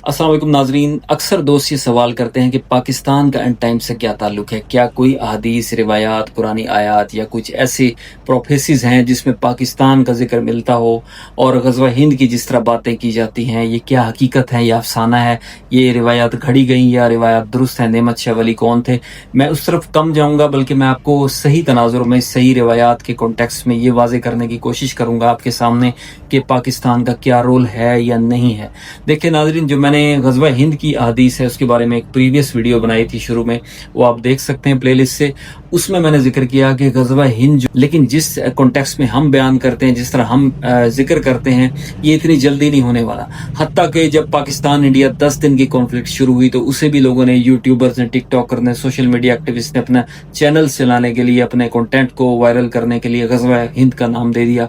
अस्सलाम वालेकुम नाजरीन। अक्सर दोस्त ये सवाल करते हैं कि पाकिस्तान का एंड टाइम से क्या ताल्लुक़ है। क्या कोई अहादीस, रिवायात, कुरानी आयात या कुछ ऐसे प्रोफेसीज़ हैं जिसमें पाकिस्तान का ज़िक्र मिलता हो, और ग़ज़वा हिंद की जिस तरह बातें की जाती हैं, ये क्या हकीकत है या अफ़साना है, ये रिवायात घड़ी गई या रिवायात दुरुस्त हैं, नेमत शाह वली कौन थे। मैं उस तरफ कम जाऊँगा, बल्कि मैं आपको सही तनाज़ुर में, सही रिवायात के कॉन्टेक्स्ट में ये वाज़े करने की कोशिश करूँगा आपके सामने कि पाकिस्तान का क्या रोल है या नहीं है। देखिए नाज़रीन, जो मैंने ग़ज़वा हिंद की अहादीस है उसके बारे में एक प्रीवियस वीडियो बनाई थी शुरू में, वो आप देख सकते हैं प्लेलिस्ट से। उसमें मैंने जिक्र किया कि ग़ज़वा हिंद लेकिन जिस कॉन्टेक्स्ट में हम बयान करते हैं, जिस तरह हम जिक्र करते हैं, ये इतनी जल्दी नहीं होने वाला। हत्ता कि जब पाकिस्तान इंडिया 10 दिन की कॉन्फ्लिक्ट शुरू हुई तो उसे भी लोगों ने, यूट्यूबर्स ने, टिकटॉकर ने, सोशल मीडिया एक्टिविस्ट ने अपना चैनल चलाने के लिए, अपने कंटेंट को वायरल करने के लिए ग़ज़वा हिंद का नाम दे दिया।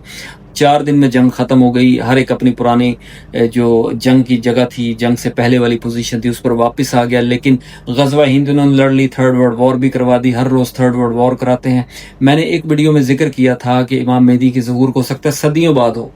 4 दिन में जंग ख़त्म हो गई। हर एक अपनी पुरानी जो जंग की जगह थी, जंग से पहले वाली पोजीशन थी, उस पर वापस आ गया। लेकिन ग़ज़वा हिंद उन्होंने लड़ ली, थर्ड वर्ल्ड वॉर भी करवा दी। हर रोज़ थर्ड वर्ल्ड वॉर कराते हैं। मैंने एक वीडियो में जिक्र किया था कि इमाम मेहदी की ज़हूर को हो सकता है सदियों बाद हो।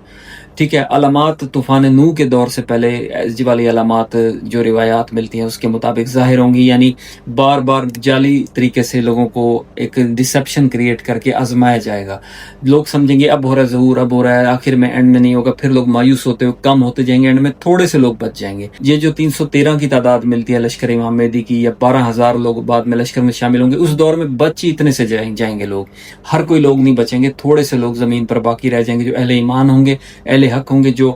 ठीक है, अलामात तूफ़ान नूह के दौर से पहले ऐसी वाली अलामात जो रिवायात मिलती हैं उसके मुताबिक ज़ाहिर होंगी, यानी बार बार जाली तरीके से लोगों को एक डिसेप्शन क्रिएट करके आजमाया जाएगा। लोग समझेंगे अब हो रहा है ज़हूर, अब हो रहा है, आखिर में एंड में नहीं होगा। फिर लोग मायूस होते हुए कम होते जाएंगे, एंड में थोड़े से लोग बच जाएंगे। ये जो 313 की तादाद मिलती है लश्कर इमाम मेहदी की, या 12,000 लोग बाद में लश्कर में शामिल होंगे, उस दौर में बच ही इतने से जाएंगे लोग। हर कोई लोग नहीं बचेंगे, थोड़े से लोग ज़मीन पर बाकी रह जाएंगे, जो अहले ईमान होंगे, अहले हक होंगे, जो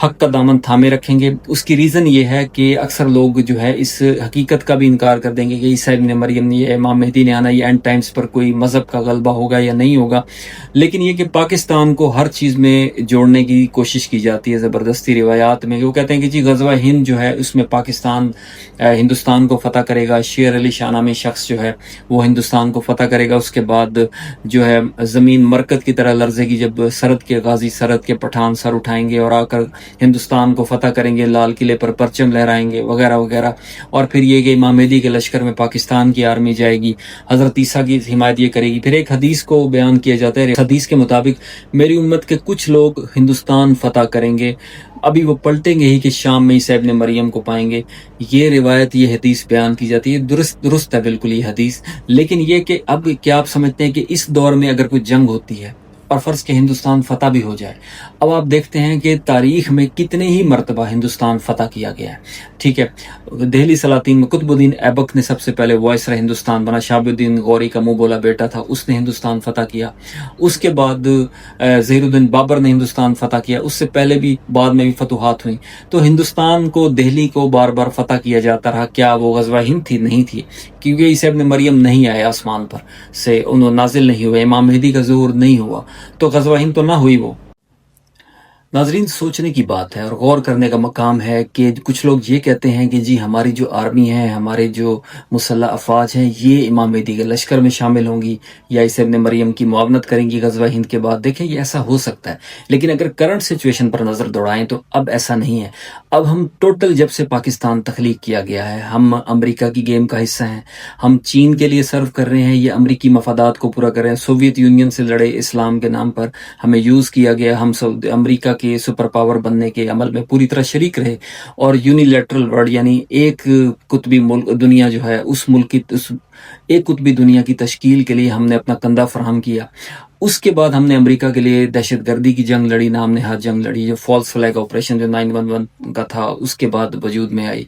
हक का दामन थामे रखेंगे। उसकी रीज़न ये है कि अक्सर लोग जो है इस हकीकत का भी इनकार कर देंगे कि ईसा इब्न मरियम ने, ये इमाम मेहदी ने आना, ये एंड टाइम्स पर कोई मज़हब का गलबा होगा या नहीं होगा। लेकिन ये कि पाकिस्तान को हर चीज़ में जोड़ने की कोशिश की जाती है ज़बरदस्ती रिवायात में। वो कहते हैं कि जी ग़ज़वा हिंद जो है उसमें पाकिस्तान हिंदुस्तान को फ़तह करेगा। शेर अली शाह नामी शख्स जो है वो हिंदुस्तान को फ़तह करेगा। उसके बाद जो है ज़मीन मरकत की तरह लर्ज़ेगी जब सरहद के गाजी, सरहद के पठान सर उठाएंगे और आकर हिंदुस्तान को फ़तह करेंगे, लाल किले पर परचम लहराएंगे वगैरह वगैरह। और फिर ये कि इमाम मेहदी के लश्कर में पाकिस्तान की आर्मी जाएगी, हज़रत ईसा की हिमायत ये करेगी। फिर एक हदीस को बयान किया जाता है, हदीस के मुताबिक मेरी उम्मत के कुछ लोग हिंदुस्तान फ़तह करेंगे, अभी वो पलटेंगे ही कि शाम में ईसा इब्न मरियम को पाएंगे। ये रिवायत, ये हदीस बयान की जाती है। दुरुस्त है बिल्कुल ये हदीस। लेकिन ये कि अब क्या आप समझते हैं कि इस दौर में अगर कोई जंग होती है और फ़र्ज़ के हिंदुस्तान फ़तह भी हो जाए, अब आप देखते हैं कि तारीख़ में कितने ही मरतबा हिंदुस्तान फ़तह किया गया है। ठीक है, दिल्ली सलातीन में कुतुबुद्दीन ऐबक ने सबसे पहले वायसराय हिंदुस्तान बना। शहाबुद्दीन गौरी का मुँह बोला बेटा था, उसने हिंदुस्तान फ़तह किया। उसके बाद ज़हीरुद्दीन बाबर ने हिंदुस्तान फ़तह किया। उससे पहले भी बाद में भी फतूहात हुई। तो हिंदुस्तान को, दिल्ली को बार बार फ़तह किया जाता रहा। क्या वो ग़ज़वा हिंद थी? नहीं थी, क्योंकि ईसा इब्न मरियम नहीं आए आसमान पर से, उन्होंने नाजिल नहीं हुए, इमाम मेहदी का ज़हूर नहीं हुआ, तो ग़ज़वा हिंद तो ना हुई वो। नाज़रीन, सोचने की बात है और गौर करने का मकाम है कि कुछ लोग ये कहते हैं कि जी हमारी जो आर्मी है, हमारे जो मुसल्लह अफवाज हैं, ये इमाम मेहदी के लश्कर में शामिल होंगी या ईसा इब्न मरियम की मुआवनत करेंगी ग़ज़वा हिंद के बाद। देखें, ये ऐसा हो सकता है, लेकिन अगर करंट सिचुएशन पर नज़र दौड़ाएं तो अब ऐसा नहीं है। अब हम टोटल, जब से पाकिस्तान तख्लीक किया गया है, हम अमरीका की गेम का हिस्सा हैं। हम चीन के लिए सर्व कर रहे हैं, ये अमरीकी मफादात को पूरा कर रहे हैं। सोवियत यूनियन से लड़े इस्लाम के नाम पर हमें यूज़ किया गया। हम अमरीका के सुपर पावर बनने के अमल में पूरी तरह शरीक रहे, और यूनिलैटरल वर्ल्ड यानी एक कुतबी मुल्क दुनिया जो है, उस मुल्क की, उस एक कुतबी दुनिया की तश्कील के लिए हमने अपना कंधा फराहम किया। उसके बाद हमने अमेरिका के लिए दहशतगर्दी की जंग लड़ी, नाम नेहाद जंग लड़ी, जो फॉल्स फ्लैग ऑपरेशन जो 911 का था उसके बाद वजूद में आई,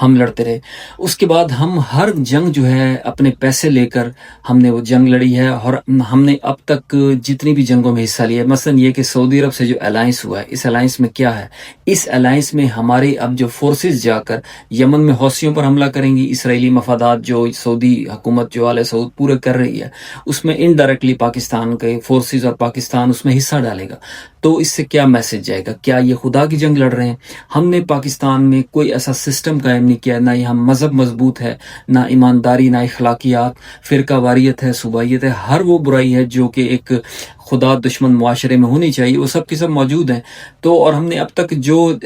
हम लड़ते रहे। उसके बाद हम हर जंग जो है अपने पैसे लेकर हमने वो जंग लड़ी है, और हमने अब तक जितनी भी जंगों में हिस्सा लिया है, मसलन ये कि सऊदी अरब से जो अलायंस हुआ है, इस अलायंस में क्या है, इस अलायंस में हमारे अब जो फोर्सेस जाकर यमन में हौसियों पर हमला करेंगी, इसराइली मफादात जो सऊदी हुकूमत जो आले सऊद पूरे कर रही है, उसमें इनडायरेक्टली पाकिस्तान के फोर्सेस और पाकिस्तान उसमें हिस्सा डालेगा। तो इससे क्या मैसेज जाएगा? क्या ये खुदा की जंग लड़ रहे हैं? हमने पाकिस्तान में कोई ऐसा सिस्टम कायम नहीं किया, ना यहाँ मज़हब मजबूत है, ना ईमानदारी, ना इखलाकियात, फ़िरका वारियत है, सूबाइयत है, हर वो बुराई है जो कि एक खुदा दुश्मन मुआशरे में होनी चाहिए, वो सब की सब मौजूद हैं। तो और हमने अब तक जो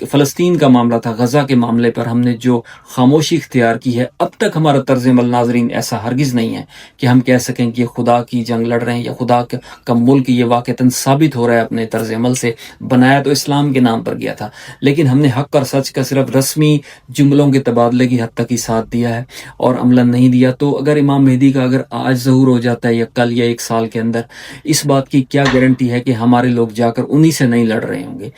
فلسطین کا معاملہ تھا، غزہ کے معاملے پر ہم نے جو خاموشی اختیار کی ہے، اب تک ہمارا طرز عمل ناظرین ایسا ہرگز نہیں ہے کہ ہم کہہ سکیں کہ یہ خدا کی جنگ لڑ رہے ہیں یا خدا کا ملک یہ واقعتاً ثابت ہو رہا ہے اپنے طرز عمل سے۔ بنایا تو اسلام کے نام پر گیا تھا، لیکن ہم نے حق اور سچ کا صرف رسمی جملوں کے تبادلے کی حد تک ہی ساتھ دیا ہے اور عملاً نہیں دیا۔ تو اگر امام مہدی کا اگر آج ظہور ہو جاتا ہے یا کل یا 1 سال کے اندر، اس بات کی کیا گارنٹی ہے کہ ہمارے لوگ جا کر انہی سے نہیں لڑ رہے ہوں گے،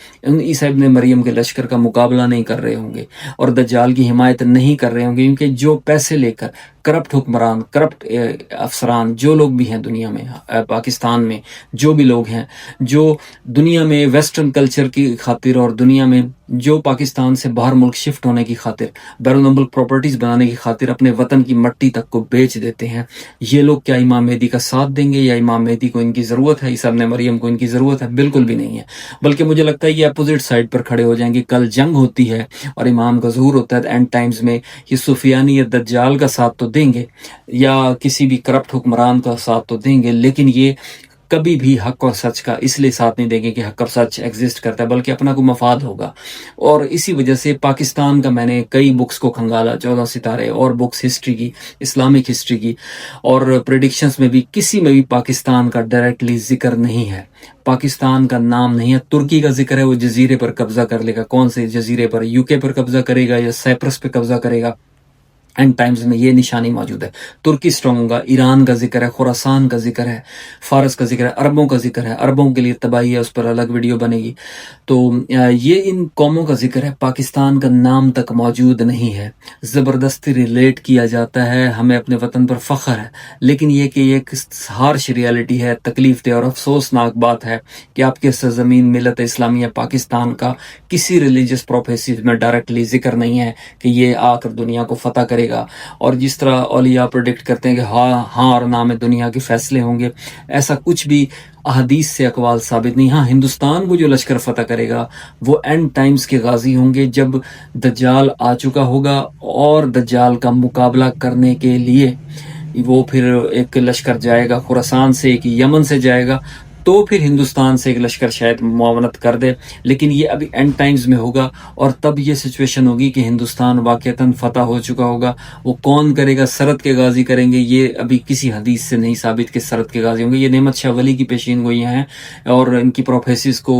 عیسیٰ ابن مریم کے لشکر کا مقابلہ نہیں کر رہے ہوں گے اور دجال کی حمایت نہیں کر رہے ہوں گے، کیونکہ جو پیسے لے کر کرپٹ حکمران، کرپٹ افسران، جو لوگ بھی ہیں دنیا میں، پاکستان میں جو بھی لوگ ہیں، جو دنیا میں ویسٹرن کلچر کی خاطر اور دنیا میں جو پاکستان سے باہر ملک شفٹ ہونے کی خاطر، بیرون ملک پراپرٹیز بنانے کی خاطر اپنے وطن کی مٹی تک کو بیچ دیتے ہیں، یہ لوگ کیا امام مہدی کا ساتھ دیں گے یا امام مہدی کو ان کی ضرورت ہے، عیسیٰ ابن مریم کو ان کی ضرورت ہے؟ بالکل بھی نہیں ہے، بلکہ مجھے لگتا ہے یہ اپوزٹ سائڈ پر کھڑے ہو جائیں گے۔ کل جنگ ہوتی ہے اور امام کا ظہور ہوتا ہے، اینڈ ٹائمز میں یہ سفیانی یا دجال کا ساتھ تو دیں گے یا کسی بھی کرپٹ حکمران کا ساتھ تو دیں گے، لیکن یہ کبھی بھی حق اور سچ کا اس لیے ساتھ نہیں دیں گے کہ حق اور سچ ایگزسٹ کرتا ہے، بلکہ اپنا کوئی مفاد ہوگا۔ اور اسی وجہ سے پاکستان کا میں نے کئی بکس کو کھنگالا، 14 ستارے اور بکس ہسٹری کی، اسلامک ہسٹری کی، اور پریڈکشنز میں بھی کسی میں بھی پاکستان کا ڈائریکٹلی ذکر نہیں ہے، پاکستان کا نام نہیں ہے۔ ترکی کا ذکر ہے، وہ جزیرے پر قبضہ کر لے گا، کون سے جزیرے پر؟ UK پر قبضہ کرے گا یا سائپرس پہ قبضہ کرے گا؟ اینڈ ٹائمز میں یہ نشانی موجود ہے، ترکی اسٹرانگ ہوگا، ایران کا ذکر ہے، خراسان کا ذکر ہے، فارس کا ذکر ہے، عربوں کا ذکر ہے، عربوں کے لیے تباہی ہے، اس پر الگ ویڈیو بنے گی۔ تو یہ ان قوموں کا ذکر ہے، پاکستان کا نام تک موجود نہیں ہے، زبردستی ریلیٹ کیا جاتا ہے، ہمیں اپنے وطن پر فخر ہے، لیکن یہ کہ یہ ایک ہارش ریالٹی ہے، تکلیف دہ اور افسوسناک بات ہے کہ آپ کے سرزمین ملت اسلامیہ پاکستان کا کسی ریلیجس پروفیسیز میں ڈائریکٹلی ذکر نہیں ہے کہ یہ آ کر دنیا کو فتح کرے گا، اور جس طرح اولیاء پریڈکٹ کرتے ہیں کہ ہاں اور نہ میں دنیا کے فیصلے ہوں گے، ایسا کچھ بھی احادیث سے اقوال ثابت نہیں۔ ہاں، ہندوستان کو جو لشکر فتح کرے گا وہ اینڈ ٹائمز کے غازی ہوں گے، جب دجال آ چکا ہوگا اور دجال کا مقابلہ کرنے کے لیے وہ پھر ایک لشکر جائے گا خراسان سے، ایک یمن سے جائے گا، تو پھر ہندوستان سے ایک لشکر شاید معاونت کر دے، لیکن یہ ابھی اینڈ ٹائمز میں ہوگا، اور تب یہ سچویشن ہوگی کہ ہندوستان واقعتاً فتح ہو چکا ہوگا۔ وہ کون کرے گا؟ سرد کے غازی کریں گے، یہ ابھی کسی حدیث سے نہیں ثابت کہ سرد کے غازی ہوں گے، یہ نعمت شاہ ولی کی پیشین گوئیاں ہیں، اور ان کی پروفیسیز کو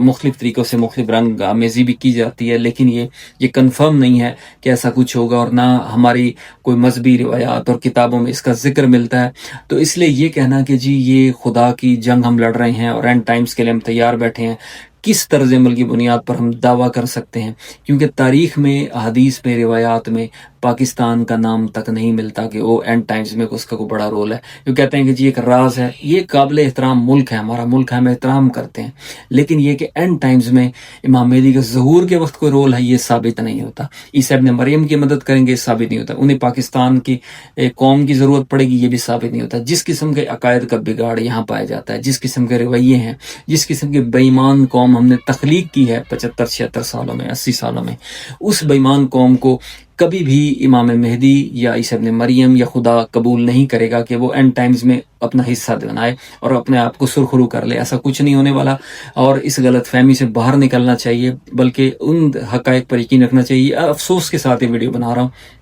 مختلف طریقوں سے مختلف رنگ آمیزی بھی کی جاتی ہے، لیکن یہ کنفرم نہیں ہے کہ ایسا کچھ ہوگا، اور نہ ہماری کوئی مذہبی روایات اور کتابوں میں اس کا ذکر ملتا ہے۔ تو اس لیے یہ کہنا کہ جی یہ خدا کی جنگ ہم لڑ رہے ہیں اور اینڈ ٹائمز کے لیے ہم تیار بیٹھے ہیں، کس طرز عمل کی بنیاد پر ہم دعویٰ کر سکتے ہیں؟ کیونکہ تاریخ میں، احادیث میں، روایات میں پاکستان کا نام تک نہیں ملتا کہ وہ اینڈ ٹائمز میں اس کا کوئی بڑا رول ہے۔ جو کہتے ہیں کہ جی ایک راز ہے، یہ قابل احترام ملک ہے، ہمارا ملک ہے، ہم احترام کرتے ہیں، لیکن یہ کہ اینڈ ٹائمز میں امام مہدی کے ظہور کے وقت کوئی رول ہے، یہ ثابت نہیں ہوتا۔ عیسیٰ ابن مریم کی مدد کریں گے، یہ ثابت نہیں ہوتا۔ انہیں پاکستان کی ایک قوم کی ضرورت پڑے گی، یہ بھی ثابت نہیں ہوتا۔ جس قسم کے عقائد کا بگاڑ یہاں پایا جاتا ہے، جس قسم کے رویے ہیں، جس قسم کی بے ایمان قوم ہم نے تخلیق کی ہے 75-76 سالوں میں، 80 سالوں میں، اس بے ایمان قوم کو کبھی بھی امام مہدی یا عیسیٰ ابن مریم یا خدا قبول نہیں کرے گا کہ وہ اینڈ ٹائمز میں اپنا حصہ بنائے اور اپنے آپ کو سرخرو کر لے۔ ایسا کچھ نہیں ہونے والا، اور اس غلط فہمی سے باہر نکلنا چاہیے، بلکہ ان حقائق پر یقین رکھنا چاہیے۔ افسوس کے ساتھ یہ ویڈیو بنا رہا ہوں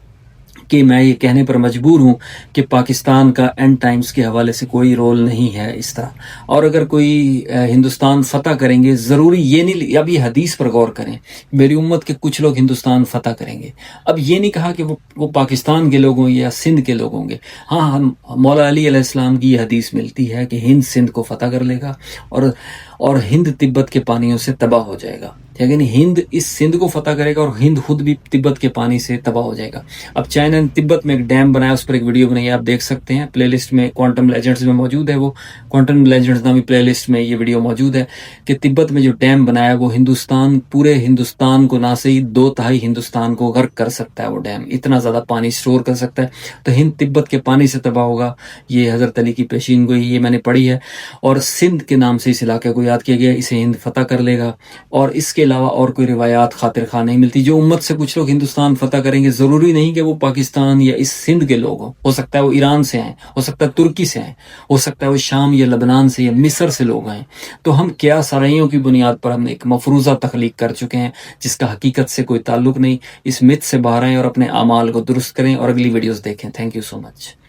کہ میں یہ کہنے پر مجبور ہوں کہ پاکستان کا اینڈ ٹائمز کے حوالے سے کوئی رول نہیں ہے اس طرح، اور اگر کوئی ہندوستان فتح کریں گے، ضروری یہ نہیں، اب یہ حدیث پر غور کریں، میری امت کے کچھ لوگ ہندوستان فتح کریں گے، اب یہ نہیں کہا کہ وہ پاکستان کے لوگ ہوں یا سندھ کے لوگ ہوں گے۔ ہاں، مولا علی علیہ السلام کی یہ حدیث ملتی ہے کہ ہند سندھ کو فتح کر لے گا، اور ہند تبت کے پانیوں سے تباہ ہو جائے گا، یعنی ہند اس سندھ کو فتح کرے گا اور ہند خود بھی تبت کے پانی سے تباہ ہو جائے گا۔ اب چائنا نے تبت میں ایک ڈیم بنایا، اس پر ایک ویڈیو بنائی ہے، آپ دیکھ سکتے ہیں، پلے لسٹ میں کوانٹم لیجنڈز میں موجود ہے، وہ کوانٹم لیجنڈز نامی پلے لسٹ میں یہ ویڈیو موجود ہے کہ تبت میں جو ڈیم بنایا وہ ہندوستان، پورے ہندوستان کو، نہ صحیح 2/3 ہندوستان کو غرق کر سکتا ہے، وہ ڈیم اتنا زیادہ پانی سٹور کر سکتا ہے۔ تو ہند تبت کے پانی سے تباہ ہوگا، یہ حضرت علی کی پیشین گوئی، یہ میں نے پڑھی ہے، اور سندھ کے نام سے اس علاقے کو یاد کیا گیا، اسے ہند فتح کر لے گا، اور اس کے کے علاوہ اور کوئی روایات خاطر خواہ نہیں ملتی. جو امت سے کچھ لوگ ہندوستان فتح کریں گے ضروری نہیں کہ وہ پاکستان یا اس سندھ کے لوگ ہوں. ہو سکتا ہے وہ ایران سے ہیں، ہو سکتا ہے ترکی سے ہیں، ہو سکتا ہے وہ شام یا لبنان سے یا مصر سے لوگ ہیں. تو ہم کیا سرائیوں کی بنیاد پر ہم ایک مفروضہ تخلیق کر چکے ہیں جس کا حقیقت سے کوئی تعلق نہیں. اس مت سے باہر آئیں اور اپنے اعمال کو درست کریں اور اگلی ویڈیوز دیکھیں. Thank you so much.